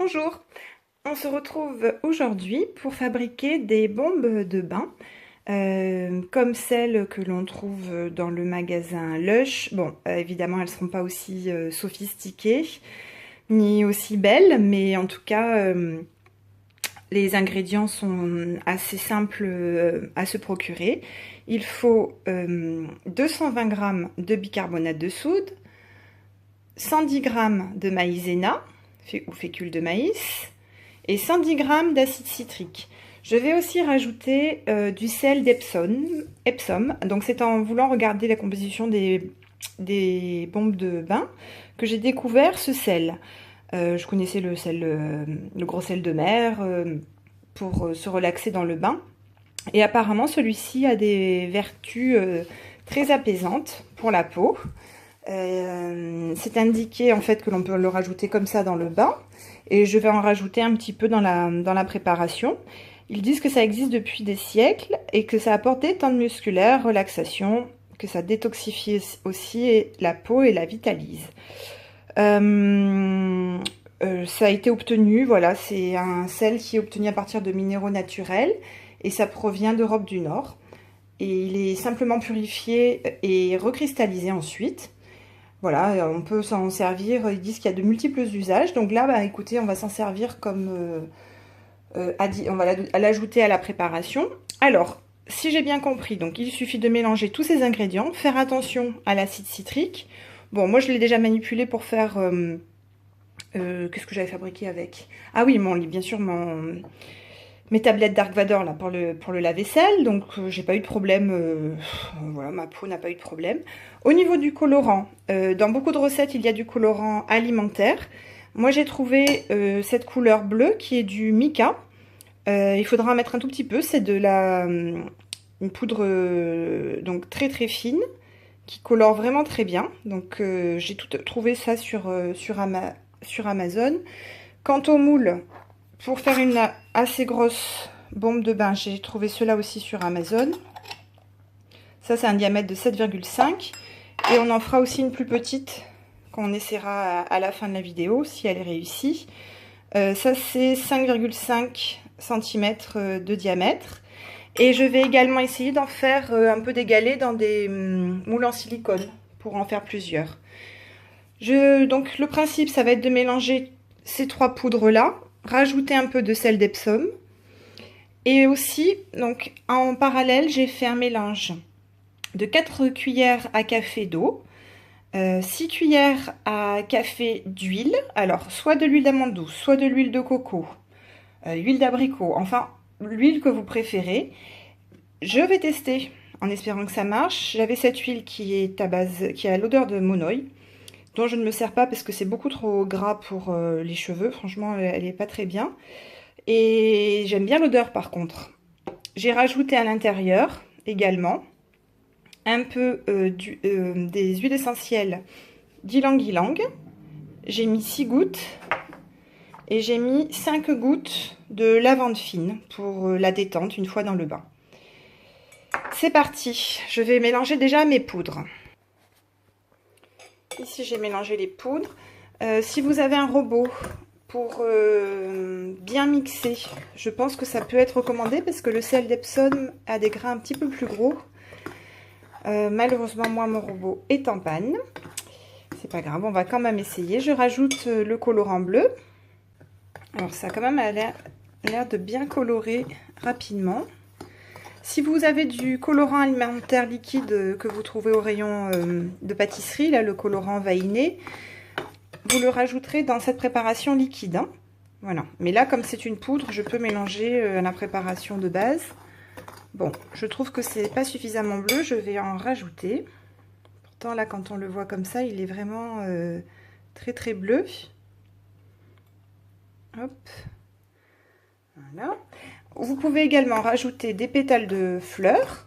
Bonjour, on se retrouve aujourd'hui pour fabriquer des bombes de bain comme celles que l'on trouve dans le magasin Lush. Bon, évidemment, elles ne seront pas aussi sophistiquées ni aussi belles, mais en tout cas, les ingrédients sont assez simples à se procurer. Il faut 220 g de bicarbonate de soude, 110 g de maïzena ou fécule de maïs et 110 g d'acide citrique. Je vais aussi rajouter du sel d'Epsom. Donc c'est en voulant regarder la composition des bombes de bain que j'ai découvert ce sel. Je connaissais le sel, le gros sel de mer pour se relaxer dans le bain. Et apparemment celui-ci a des vertus très apaisantes pour la peau. C'est indiqué en fait que l'on peut le rajouter comme ça dans le bain et je vais en rajouter un petit peu dans la préparation. Ils disent que ça existe depuis des siècles et que ça apporte détente musculaire, relaxation, que ça détoxifie aussi la peau et la vitalise. Ça a été obtenu, voilà, c'est un sel qui est obtenu à partir de minéraux naturels et ça provient d'Europe du Nord. Et il est simplement purifié et recristallisé ensuite. Voilà, on peut s'en servir, ils disent qu'il y a de multiples usages. Donc là, bah, écoutez, on va s'en servir comme... on va l'ajouter à la préparation. Alors, si j'ai bien compris, donc il suffit de mélanger tous ces ingrédients, faire attention à l'acide citrique. Bon, moi je l'ai déjà manipulé pour faire... qu'est-ce que j'avais fabriqué avec? Ah oui, bien sûr, mes tablettes Dark Vador là, pour le lave-vaisselle, donc j'ai pas eu de problème, voilà, ma peau n'a pas eu de problème. Au niveau du colorant, dans beaucoup de recettes il y a du colorant alimentaire. Moi j'ai trouvé cette couleur bleue qui est du mica. Il faudra en mettre un tout petit peu, c'est de une poudre donc très très fine qui colore vraiment très bien. Donc j'ai trouvé ça sur Amazon. Quant au moule, pour faire une assez grosse bombe de bain, j'ai trouvé cela aussi sur Amazon. Ça, c'est un diamètre de 7,5. Et on en fera aussi une plus petite qu'on essaiera à la fin de la vidéo, si elle est réussie. Ça, c'est 5,5 cm de diamètre. Et je vais également essayer d'en faire un peu des galets dans des moules en silicone, pour en faire plusieurs. Donc, le principe, ça va être de mélanger ces trois poudres-là, rajouter un peu de sel d'Epsom et aussi donc en parallèle j'ai fait un mélange de 4 cuillères à café d'eau, 6 cuillères à café d'huile, alors soit de l'huile d'amande douce, soit de l'huile de coco, huile d'abricot, enfin l'huile que vous préférez. Je vais tester en espérant que ça marche. J'avais cette huile qui est à base, qui a l'odeur de monoï, dont je ne me sers pas parce que c'est beaucoup trop gras pour les cheveux. Franchement, elle n'est pas très bien. Et j'aime bien l'odeur par contre. J'ai rajouté à l'intérieur également un peu des huiles essentielles d'ylang-ylang. J'ai mis 6 gouttes et j'ai mis 5 gouttes de lavande fine pour la détente une fois dans le bain. C'est parti, je vais mélanger déjà mes poudres. Ici, j'ai mélangé les poudres. Si vous avez un robot pour bien mixer, je pense que ça peut être recommandé parce que le sel d'Epsom a des grains un petit peu plus gros. Malheureusement, moi, mon robot est en panne. C'est pas grave, on va quand même essayer. Je rajoute le colorant bleu. Alors, ça a quand même l'air de bien colorer rapidement. Si vous avez du colorant alimentaire liquide que vous trouvez au rayon de pâtisserie, là, le colorant vainé, vous le rajouterez dans cette préparation liquide. Hein. Voilà. Mais là, comme c'est une poudre, je peux mélanger la préparation de base. Bon, je trouve que c'est pas suffisamment bleu, je vais en rajouter. Pourtant, là, quand on le voit comme ça, il est vraiment très très bleu. Hop. Voilà. Vous pouvez également rajouter des pétales de fleurs.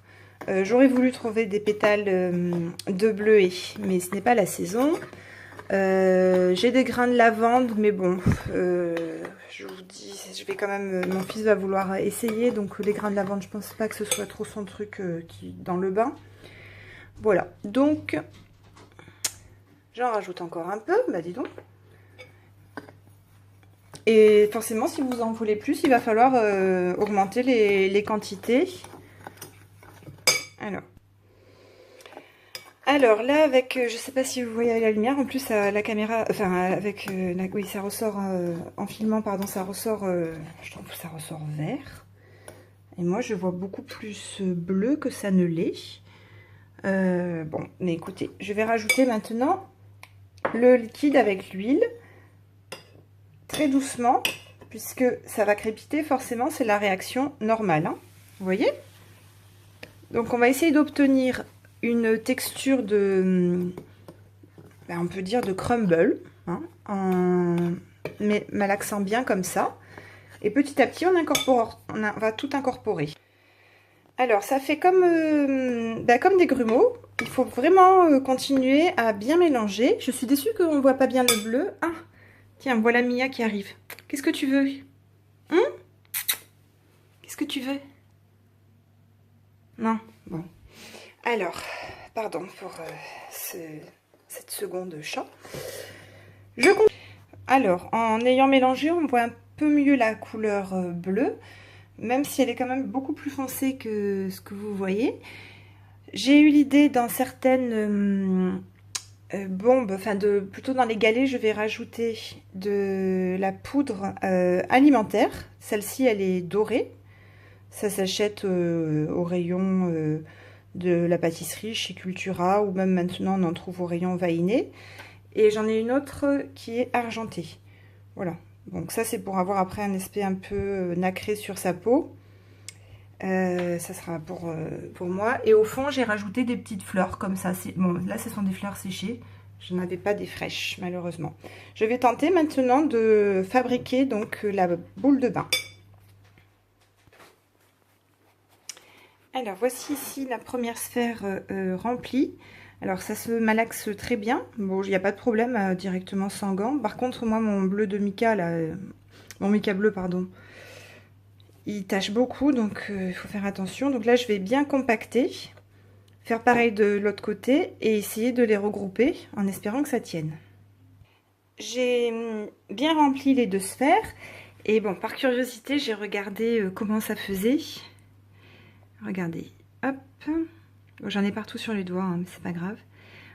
J'aurais voulu trouver des pétales de bleuet, mais ce n'est pas la saison. J'ai des grains de lavande, mais bon, je vous dis, je vais quand même, mon fils va vouloir essayer, donc les grains de lavande, je pense pas que ce soit trop son truc dans le bain. Voilà, donc j'en rajoute encore un peu, bah dis donc. Et forcément, si vous en voulez plus, il va falloir augmenter les quantités. Alors là, avec, je sais pas si vous voyez la lumière, en plus la caméra, enfin avec, oui, ça ressort en filmant, pardon, ça ressort, je trouve que ça ressort vert. Et moi, je vois beaucoup plus bleu que ça ne l'est. Bon, mais écoutez, je vais rajouter maintenant le liquide avec l'huile, très doucement, puisque ça va crépiter, forcément, c'est la réaction normale, hein, vous voyez? Donc on va essayer d'obtenir une texture de, ben, on peut dire de crumble, hein, mais malaxant bien comme ça. Et petit à petit, on va tout incorporer. Alors, ça fait comme, ben, comme des grumeaux. Il faut vraiment continuer à bien mélanger. Je suis déçue qu'on ne voit pas bien le bleu. Ah, tiens, voilà Mia qui arrive. Qu'est-ce que tu veux? Hein? Qu'est-ce que tu veux? Non? Bon. Alors, pardon pour cette seconde chat. Alors, en ayant mélangé, on voit un peu mieux la couleur bleue, même si elle est quand même beaucoup plus foncée que ce que vous voyez. J'ai eu l'idée dans certaines bombes, enfin plutôt dans les galets, je vais rajouter de la poudre alimentaire. Celle-ci, elle est dorée. Ça s'achète au rayon de la pâtisserie chez Cultura, ou même maintenant on en trouve au rayon Vainé. Et j'en ai une autre qui est argentée. Voilà. Donc ça c'est pour avoir après un aspect un peu nacré sur sa peau. Ça sera pour moi. Et au fond j'ai rajouté des petites fleurs comme ça. Bon, là ce sont des fleurs séchées. Je n'avais pas des fraîches malheureusement. Je vais tenter maintenant de fabriquer donc la boule de bain. Alors voici ici la première sphère remplie. Alors ça se malaxe très bien. Bon, il n'y a pas de problème directement sans gants. Par contre, moi, mon bleu de mica, là, mon mica bleu, pardon, il tache beaucoup, donc il faut faire attention. Donc là, je vais bien compacter, faire pareil de l'autre côté et essayer de les regrouper en espérant que ça tienne. J'ai bien rempli les deux sphères et bon, par curiosité, j'ai regardé comment ça faisait. Regardez, hop, j'en ai partout sur les doigts, hein, mais c'est pas grave.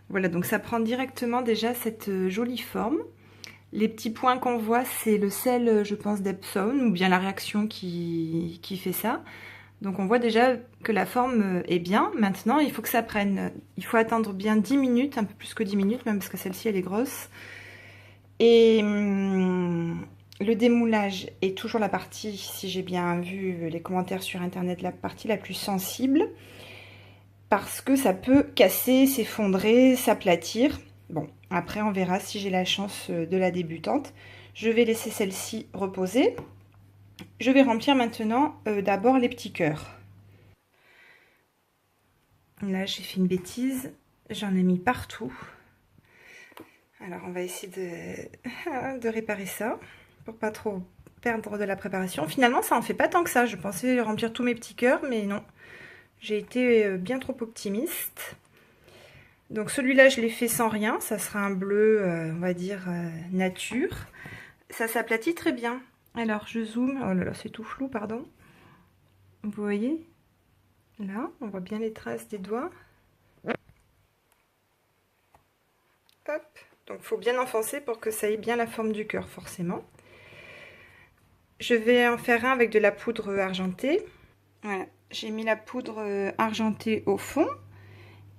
Voilà, donc ça prend directement déjà cette jolie forme. Les petits points qu'on voit, c'est le sel, je pense, d'Epsom, ou bien la réaction qui fait ça. Donc on voit déjà que la forme est bien. Maintenant, il faut que ça prenne, il faut attendre bien 10 minutes, un peu plus que 10 minutes, même parce que celle-ci, elle est grosse. Et le démoulage est toujours la partie, si j'ai bien vu les commentaires sur internet, la partie la plus sensible. Parce que ça peut casser, s'effondrer, s'aplatir. Bon, après on verra si j'ai la chance de la débutante. Je vais laisser celle-ci reposer. Je vais remplir maintenant d'abord les petits cœurs. Là j'ai fait une bêtise, j'en ai mis partout. Alors on va essayer de réparer ça pour pas trop perdre de la préparation. Finalement ça en fait pas tant que ça, je pensais remplir tous mes petits cœurs mais non. J'ai été bien trop optimiste. Donc celui-là je l'ai fait sans rien, ça sera un bleu on va dire nature. Ça s'aplatit très bien. Alors je zoome, oh là là c'est tout flou pardon. Vous voyez? Là on voit bien les traces des doigts. Hop. Donc il faut bien enfoncer pour que ça ait bien la forme du cœur forcément. Je vais en faire un avec de la poudre argentée. Voilà, j'ai mis la poudre argentée au fond.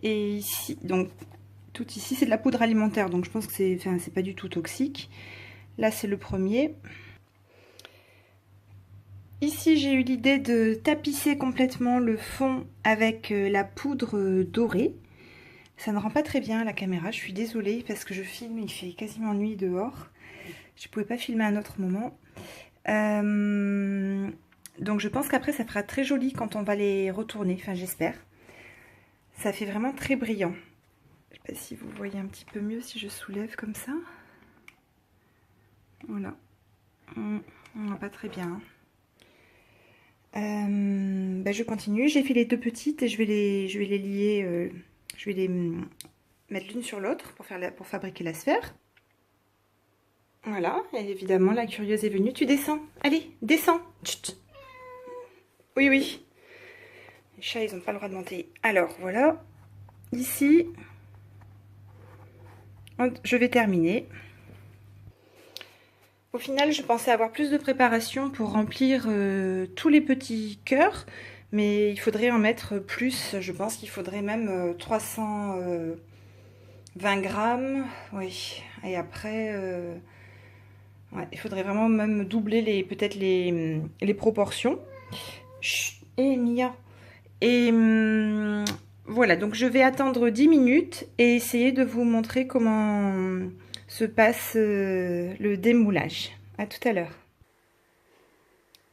Et ici, donc tout ici c'est de la poudre alimentaire, donc je pense que c'est pas du tout toxique. Là c'est le premier. Ici j'ai eu l'idée de tapisser complètement le fond avec la poudre dorée. Ça ne rend pas très bien à la caméra, je suis désolée parce que je filme, il fait quasiment nuit dehors. Je ne pouvais pas filmer à un autre moment. Donc je pense qu'après ça fera très joli quand on va les retourner, enfin j'espère. Ça fait vraiment très brillant. Je ne sais pas si vous voyez un petit peu mieux si je soulève comme ça. Voilà. On voit pas très bien. Ben je continue. J'ai fait les deux petites et je vais les lier. Je vais les mettre l'une sur l'autre pour fabriquer la sphère. Voilà, et évidemment la curieuse est venue. Tu descends, allez, descends. Chut. Oui, oui. Les chats, ils n'ont pas le droit de monter. Alors, voilà. Ici, je vais terminer. Au final, je pensais avoir plus de préparation pour remplir tous les petits cœurs. Mais il faudrait en mettre plus. Je pense qu'il faudrait même 320 grammes. Oui. Et après, ouais, il faudrait vraiment même doubler peut-être les proportions. Chut, et Mia. Et voilà, donc je vais attendre 10 minutes et essayer de vous montrer comment se passe le démoulage. À tout à l'heure.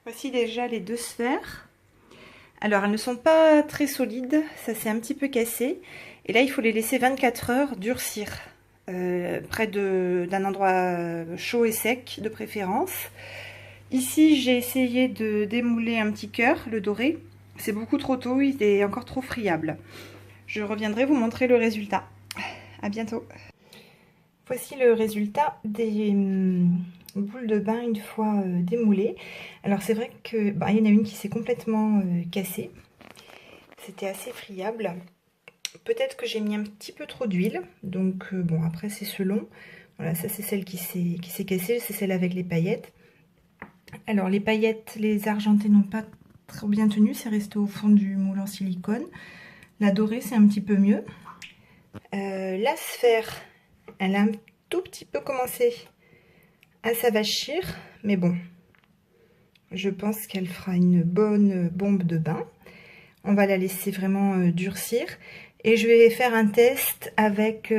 Voici déjà les 2 sphères. Alors, elles ne sont pas très solides, ça s'est un petit peu cassé. Et là, il faut les laisser 24 heures durcir, près d'un endroit chaud et sec de préférence. Ici, j'ai essayé de démouler un petit cœur, le doré. C'est beaucoup trop tôt, il est encore trop friable. Je reviendrai vous montrer le résultat. À bientôt. Voici le résultat des boules de bain une fois démoulées. Alors c'est vrai que il y en a une qui s'est complètement cassée. C'était assez friable. Peut-être que j'ai mis un petit peu trop d'huile. Donc bon, après c'est selon. Voilà, ça c'est celle qui s'est cassée. C'est celle avec les paillettes. Alors les paillettes, les argentées n'ont pas trop bien tenu. C'est resté au fond du moule en silicone. La dorée, c'est un petit peu mieux. La sphère, elle a un tout petit peu commencé à s'avachir, mais bon, je pense qu'elle fera une bonne bombe de bain. On va la laisser vraiment durcir et je vais faire un test avec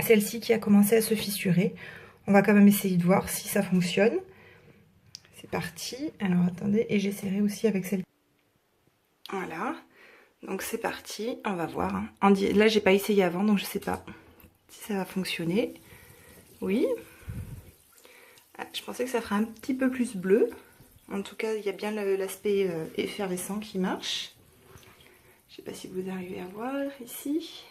celle-ci qui a commencé à se fissurer. On va quand même essayer de voir si ça fonctionne. C'est parti. Alors attendez, et j'essaierai aussi avec celle. Voilà. Donc c'est parti, on va voir. Hein. Là, j'ai pas essayé avant, donc je sais pas si ça va fonctionner. Oui. Ah, je pensais que ça ferait un petit peu plus bleu. En tout cas, il y a bien l'aspect effervescent qui marche. Je sais pas si vous arrivez à voir ici.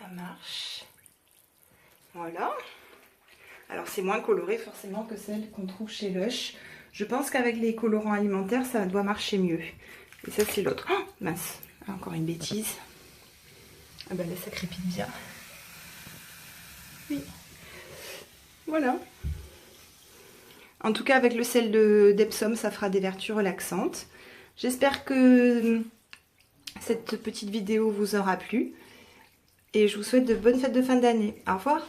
Ça marche. Voilà. Alors c'est moins coloré forcément que celle qu'on trouve chez Lush. Je pense qu'avec les colorants alimentaires, ça doit marcher mieux. Et ça, c'est l'autre. Oh, mince, encore une bêtise. Ah ben là, ça crépite bien. Oui. Voilà. En tout cas, avec le sel d'Epsom, ça fera des vertus relaxantes. J'espère que cette petite vidéo vous aura plu. Et je vous souhaite de bonnes fêtes de fin d'année. Au revoir.